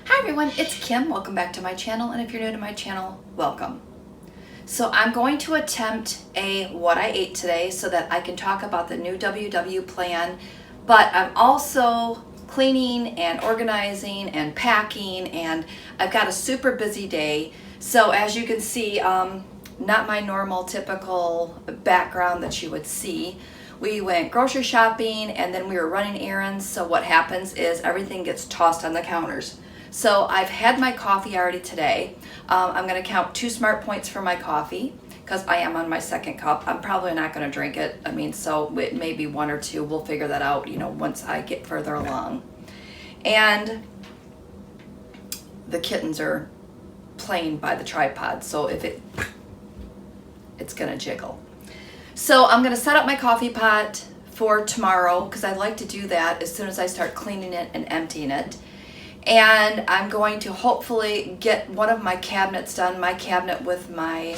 Hi everyone, it's Kim. Welcome back to my channel, and if you're new to my channel, welcome. So I'm going to attempt a what I ate today so that I can talk about the new WW plan, but I'm also cleaning and organizing and packing, and I've got a super busy day. So as you can see, not my normal typical background that you would see. We went grocery shopping and then we were running errands. So what happens is everything gets tossed on the counters. So I've had my coffee already today. I'm going to count 2 smart points for my coffee because I am on my second cup. I'm probably not going to drink it. I mean, so it may be 1 or 2. We'll figure that out, once I get further along. And the kittens are playing by the tripod, so if it's going to jiggle. So I'm going to set up my coffee pot for tomorrow because I like to do that as soon as I start cleaning it and emptying it. And I'm going to hopefully get one of my cabinets done, my cabinet with my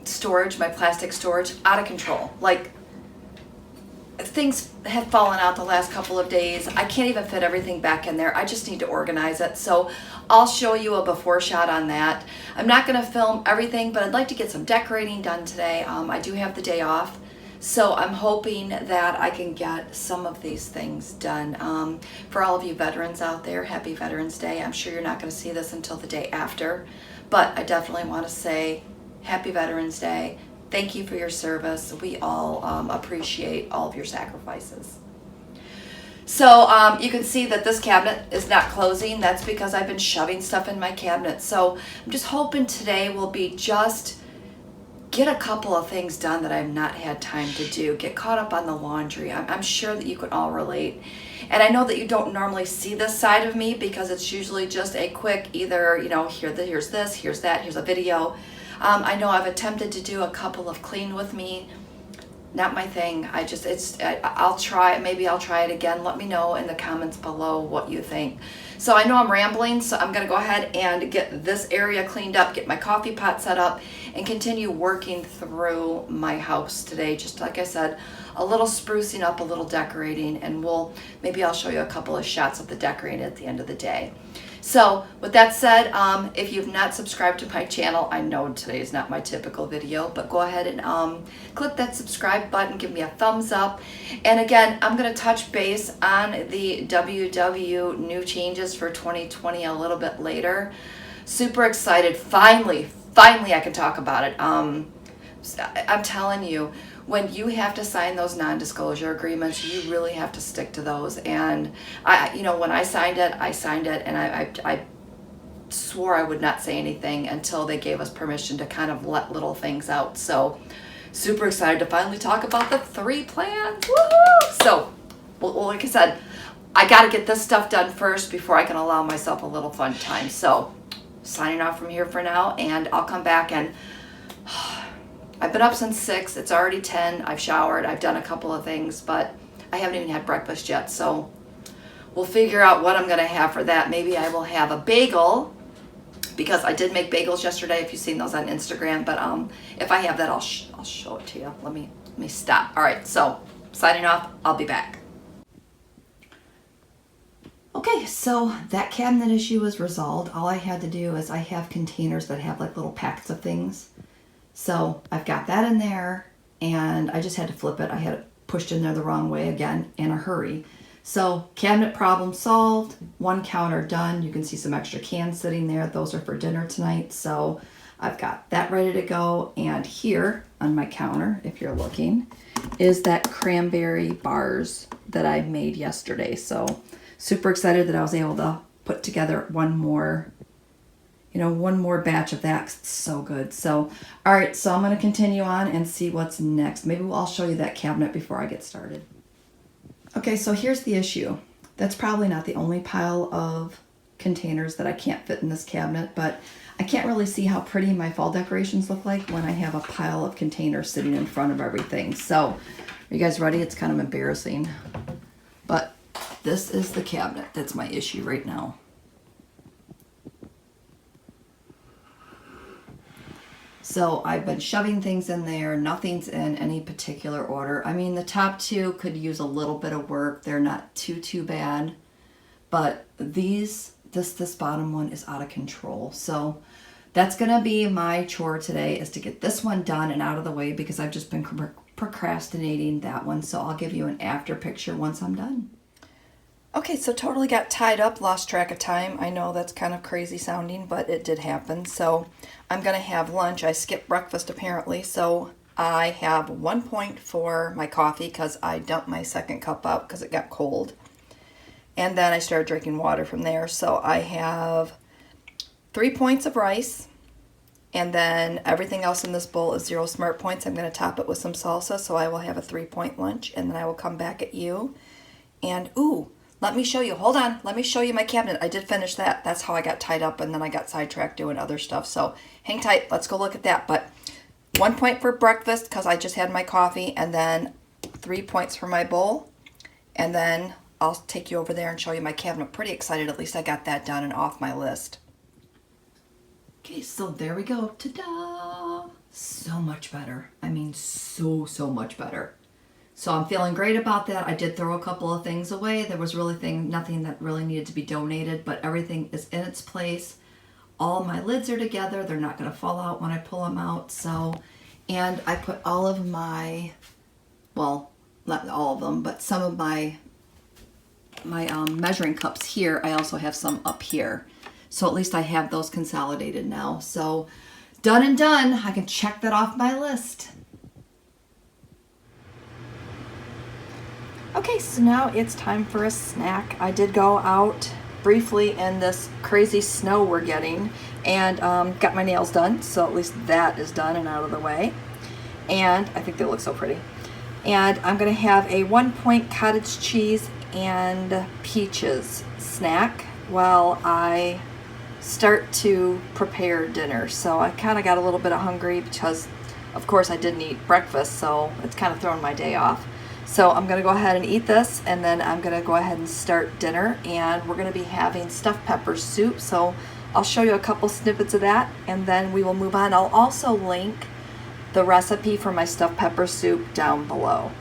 storage, my plastic storage, out of control. Like, things have fallen out the last couple of days. I can't even fit everything back in there. I just need to organize it. So I'll show you a before shot on that. I'm not going to film everything, but I'd like to get some decorating done today. I do have the day off. So I'm hoping that I can get some of these things done. For all of you veterans out there, happy Veterans Day. I'm sure you're not going to see this until the day after, but I definitely want to say happy Veterans Day. Thank you for your service. We all appreciate all of your sacrifices. So you can see that this cabinet is not closing. That's because I've been shoving stuff in my cabinet. So I'm just hoping today will be just get a couple of things done that I've not had time to do. Get caught up on the laundry. I'm sure that you can all relate. And I know that you don't normally see this side of me because it's usually just a quick either, here's this, here's that, here's a video. I know I've attempted to do a couple of clean with me. Not my thing. I'll try it. Maybe I'll try it again. Let me know in the comments below what you think. So I know I'm rambling, so I'm going to go ahead and get this area cleaned up, get my coffee pot set up, and continue working through my house today. Just like I said, a little sprucing up, a little decorating, and maybe I'll show you a couple of shots of the decorating at the end of the day. So with that said, if you've not subscribed to my channel, I know today is not my typical video, but go ahead and click that subscribe button, give me a thumbs up. And again, I'm going to touch base on the WW new changes for 2020 a little bit later. Super excited. Finally I can talk about it. I'm telling you, when you have to sign those non-disclosure agreements, you really have to stick to those. And when I signed it, and I swore I would not say anything until they gave us permission to kind of let little things out. So super excited to finally talk about the 3 plans. Woohoo! So, well, like I said, I got to get this stuff done first before I can allow myself a little fun time. So signing off from here for now, and I'll come back. And I've been up since 6. It's already 10. I've showered. I've done a couple of things, but I haven't even had breakfast yet. So we'll figure out what I'm going to have for that. Maybe I will have a bagel because I did make bagels yesterday, if you've seen those on Instagram. But if I have that, I'll show it to you. Let me stop. All right. So signing off. I'll be back. Okay, so that cabinet issue is resolved. All I had to do is I have containers that have like little packets of things. So I've got that in there, and I just had to flip it. I had it pushed in there the wrong way again in a hurry. So cabinet problem solved, 1 counter done. You can see some extra cans sitting there. Those are for dinner tonight. So I've got that ready to go. And here on my counter, if you're looking, is that cranberry bars that I made yesterday. So super excited that I was able to put together one more batch of that. It's so good. So, all right, so I'm going to continue on and see what's next. Maybe I'll show you that cabinet before I get started. Okay, so here's the issue. That's probably not the only pile of containers that I can't fit in this cabinet, but I can't really see how pretty my fall decorations look like when I have a pile of containers sitting in front of everything. So, are you guys ready? It's kind of embarrassing, but this is the cabinet that's my issue right now. So I've been shoving things in there. Nothing's in any particular order. I mean, the top 2 could use a little bit of work. They're not too bad. but this bottom one is out of control. So that's gonna be my chore today, is to get this one done and out of the way, because I've just been procrastinating that one. So I'll give you an after picture once I'm done. Okay, so totally got tied up, lost track of time. I know that's kind of crazy sounding, but it did happen. So I'm gonna have lunch. I skipped breakfast apparently, so I have 1 point for my coffee because I dumped my second cup out because it got cold. And then I started drinking water from there. So I have 3 points of rice, and then everything else in this bowl is 0 smart points. I'm going to top it with some salsa, so I will have a 3-point lunch, and then I will come back at you. And ooh, let me show you. Hold on. Let me show you my cabinet. I did finish that. That's how I got tied up, and then I got sidetracked doing other stuff. So hang tight. Let's go look at that. But 1 point for breakfast because I just had my coffee, and then 3 points for my bowl. And then I'll take you over there and show you my cabinet. Pretty excited. At least I got that done and off my list. Okay, so there we go. Ta-da! So much better. I mean, so much better. So I'm feeling great about that. I did throw a couple of things away. There was really nothing that really needed to be donated, but everything is in its place. All my lids are together. They're not going to fall out when I pull them out. So, and I put all of my, well, not all of them, but some of my measuring cups here. I also have some up here. So at least I have those consolidated now. So done and done. I can check that off my list. Okay, so now it's time for a snack. I did go out briefly in this crazy snow we're getting and got my nails done. So at least that is done and out of the way. And I think they look so pretty. And I'm gonna have a 1 point cottage cheese and peaches snack while I start to prepare dinner. So I kind of got a little bit of hungry because of course I didn't eat breakfast, so it's kind of thrown my day off. So I'm gonna go ahead and eat this, and then I'm gonna go ahead and start dinner, and we're gonna be having stuffed pepper soup. So I'll show you a couple snippets of that, and then we will move on. I'll also link the recipe for my stuffed pepper soup down below.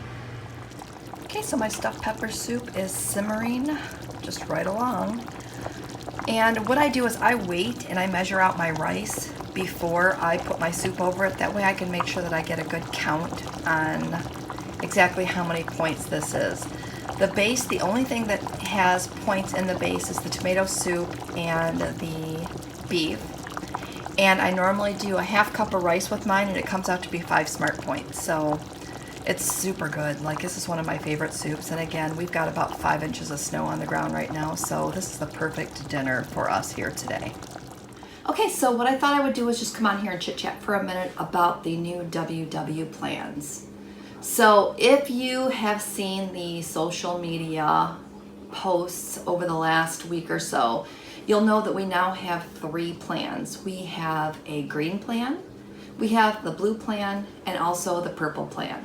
Okay, so my stuffed pepper soup is simmering just right along. And what I do is I wait and I measure out my rice before I put my soup over it. That way I can make sure that I get a good count on exactly how many points this is. The base, the only thing that has points in the base is the tomato soup and the beef. And I normally do a half cup of rice with mine, and it comes out to be 5 smart points. So it's super good. Like, this is one of my favorite soups. And again, we've got about 5 inches of snow on the ground right now. So this is the perfect dinner for us here today. Okay, so what I thought I would do is just come on here and chit chat for a minute about the new WW plans. So if you have seen the social media posts over the last week or so, you'll know that we now have 3 plans. We have a green plan, we have the blue plan, and also the purple plan.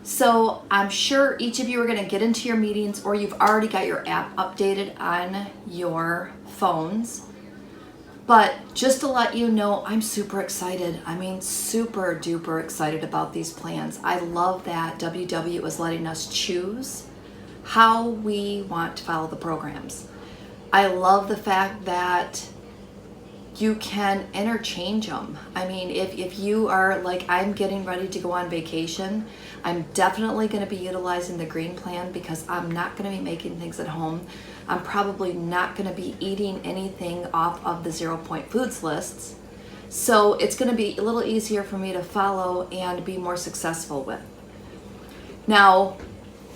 So I'm sure each of you are going to get into your meetings, or you've already got your app updated on your phones. But just to let you know, I'm super excited. I mean, super duper excited about these plans. I love that WW is letting us choose how we want to follow the programs. I love the fact that you can interchange them. I mean, if you are like, I'm getting ready to go on vacation, I'm definitely going to be utilizing the green plan because I'm not going to be making things at home. I'm probably not going to be eating anything off of the 0 point foods lists. So it's going to be a little easier for me to follow and be more successful with. Now,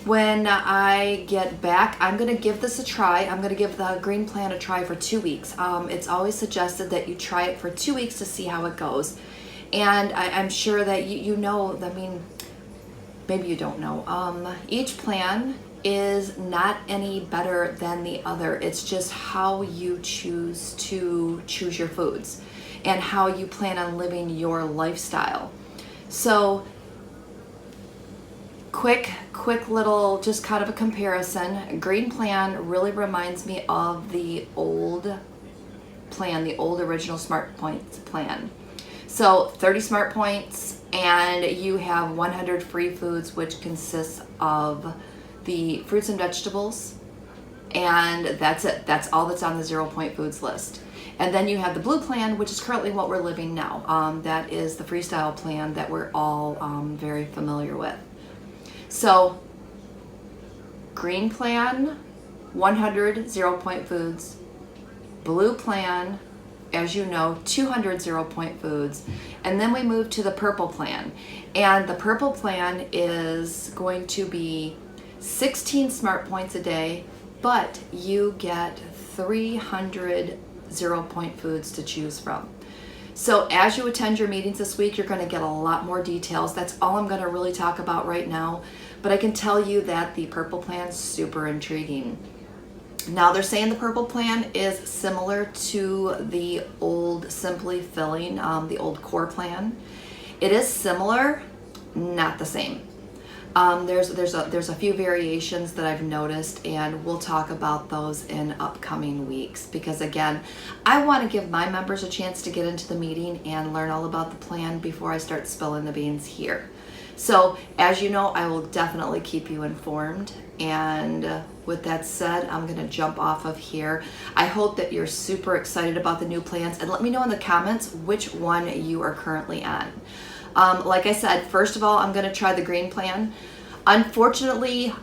when I get back, I'm going to give this a try. I'm going to give the green plan a try for 2 weeks. It's always suggested that you try it for 2 weeks to see how it goes. And I'm sure that you know, I mean, maybe you don't know. Each plan is not any better than the other. It's just how you choose to choose your foods and how you plan on living your lifestyle. So quick little, just kind of a comparison. Green plan really reminds me of the old plan, the old original Smart Points plan. So 30 Smart Points, and you have 100 free foods, which consists of the fruits and vegetables And that's it. That's all that's on the 0 Point Foods list. And then you have the blue plan, which is currently what we're living now. That is the freestyle plan that we're all very familiar with. So green plan, 100 0 Point Foods. Blue plan, as you know, 200 0 Point Foods. And then we move to the purple plan. And the purple plan is going to be 16 smart points a day, but you get 300 0 Point Foods to choose from. So as you attend your meetings this week, you're going to get a lot more details. That's all I'm going to really talk about right now. But I can tell you that the purple plan is super intriguing. Now they're saying the purple plan is similar to the old Simply Filling, the old core plan. It is similar, not the same. There's a few variations that I've noticed, and we'll talk about those in upcoming weeks, because again, I want to give my members a chance to get into the meeting and learn all about the plan before I start spilling the beans here. So as you know, I will definitely keep you informed. And with that said, I'm going to jump off of here. I hope that you're super excited about the new plans, and let me know in the comments which one you are currently on. Like I said, first of all, I'm going to try the green plan. Unfortunately,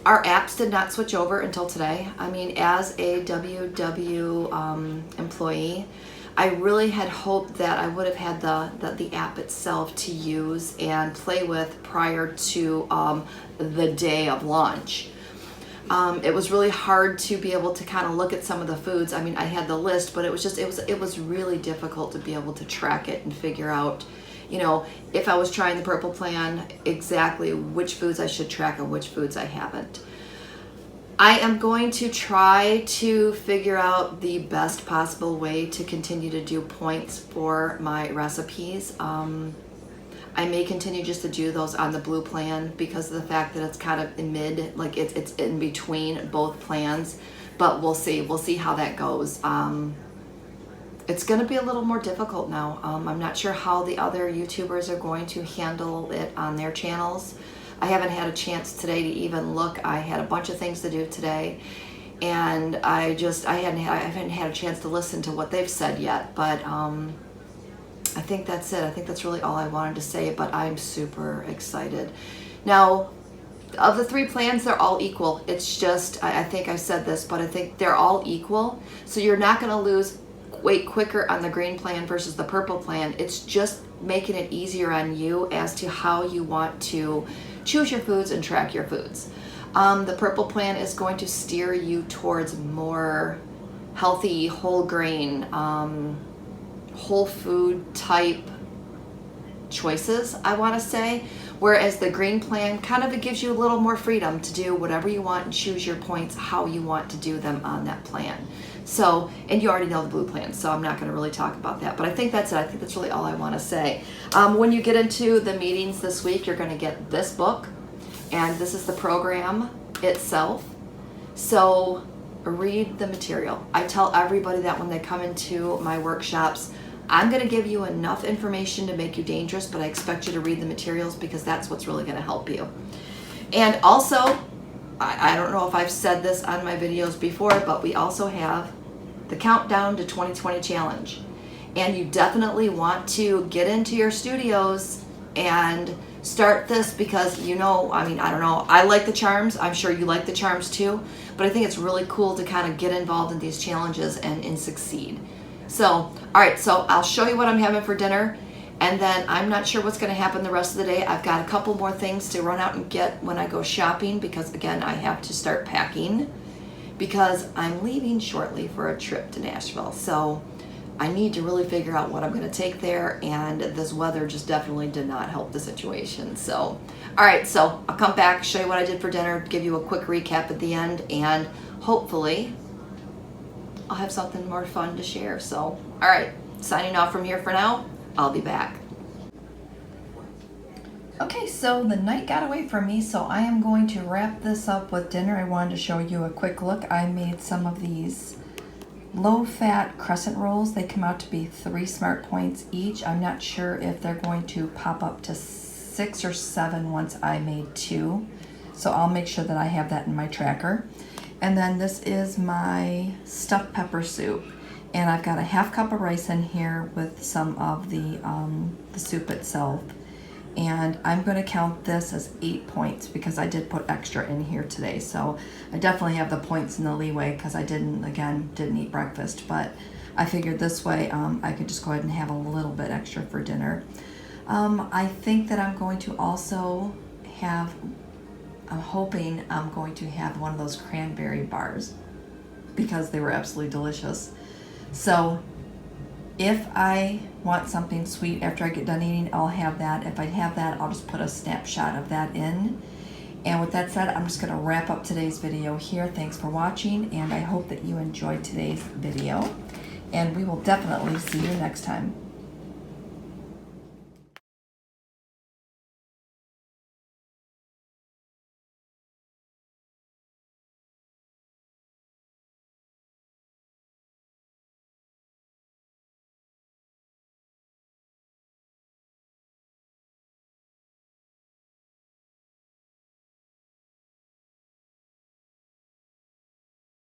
our apps did not switch over until today. I mean, as a WW employee, I really had hoped that I would have had the app itself to use and play with prior to the day of launch. It was really hard to be able to kind of look at some of the foods. I mean, I had the list, but it was really difficult to be able to track it and figure out, you know, if I was trying the purple plan, exactly which foods I should track and which foods I haven't. I am going to try to figure out the best possible way to continue to do points for my recipes. I may continue just to do those on the blue plan because of the fact that it's kind of in mid, like it's in between both plans, but we'll see. We'll see how that goes. It's going to be a little more difficult now. I'm not sure how the other YouTubers are going to handle it on their channels. I haven't had a chance today to even look. I had a bunch of things to do today, and I haven't had a chance to listen to what they've said yet, but I think that's it. I think that's really all I wanted to say, but I'm super excited. Now, of the three plans, they're all equal. It's just, I think I said this, but I think they're all equal. So you're not going to lose weight quicker on the green plan versus the purple plan. It's just making it easier on you as to how you want to choose your foods and track your foods. The purple plan is going to steer you towards more healthy, whole grain, whole food type choices, I want to say, whereas the green plan kind of, it gives you a little more freedom to do whatever you want and choose your points how you want to do them on that plan. So, and you already know the blue plan, so I'm not going to really talk about that, but I think that's it. I think that's really all I want to say. When you get into the meetings this week, you're going to get this book, and this is the program itself. So read the material. I tell everybody that when they come into my workshops, I'm going to give you enough information to make you dangerous, but I expect you to read the materials because that's what's really going to help you. And also, I don't know if I've said this on my videos before, but we also have the Countdown to 2020 Challenge. And you definitely want to get into your studios and start this because, you know, I mean, I don't know, I like the charms. I'm sure you like the charms too, but I think it's really cool to kind of get involved in these challenges and succeed. So, all right, so I'll show you what I'm having for dinner, and then I'm not sure what's going to happen the rest of the day. I've got a couple more things to run out and get when I go shopping because, again, I have to start packing because I'm leaving shortly for a trip to Nashville. So I need to really figure out what I'm going to take there, and this weather just definitely did not help the situation. So, all right, so I'll come back, show you what I did for dinner, give you a quick recap at the end, and hopefully I'll have something more fun to share. So, all right, signing off from here for now. I'll be back. Okay, so the night got away from me, so I am going to wrap this up with dinner. I wanted to show you a quick look. I made some of these low-fat crescent rolls. They come out to be 3 smart points each. I'm not sure if they're going to pop up to 6 or 7 once I made 2. So I'll make sure that I have that in my tracker. And then this is my stuffed pepper soup. And I've got a half cup of rice in here with some of the soup itself. And I'm going to count this as 8 points because I did put extra in here today. So I definitely have the points in the leeway because I didn't eat breakfast. But I figured this way I could just go ahead and have a little bit extra for dinner. I think that I'm going to also have, I'm hoping I'm going to have one of those cranberry bars because they were absolutely delicious. So if I want something sweet after I get done eating, I'll have that. If I have that, I'll just put a snapshot of that in. And with that said, I'm just going to wrap up today's video here. Thanks for watching, and I hope that you enjoyed today's video. And we will definitely see you next time.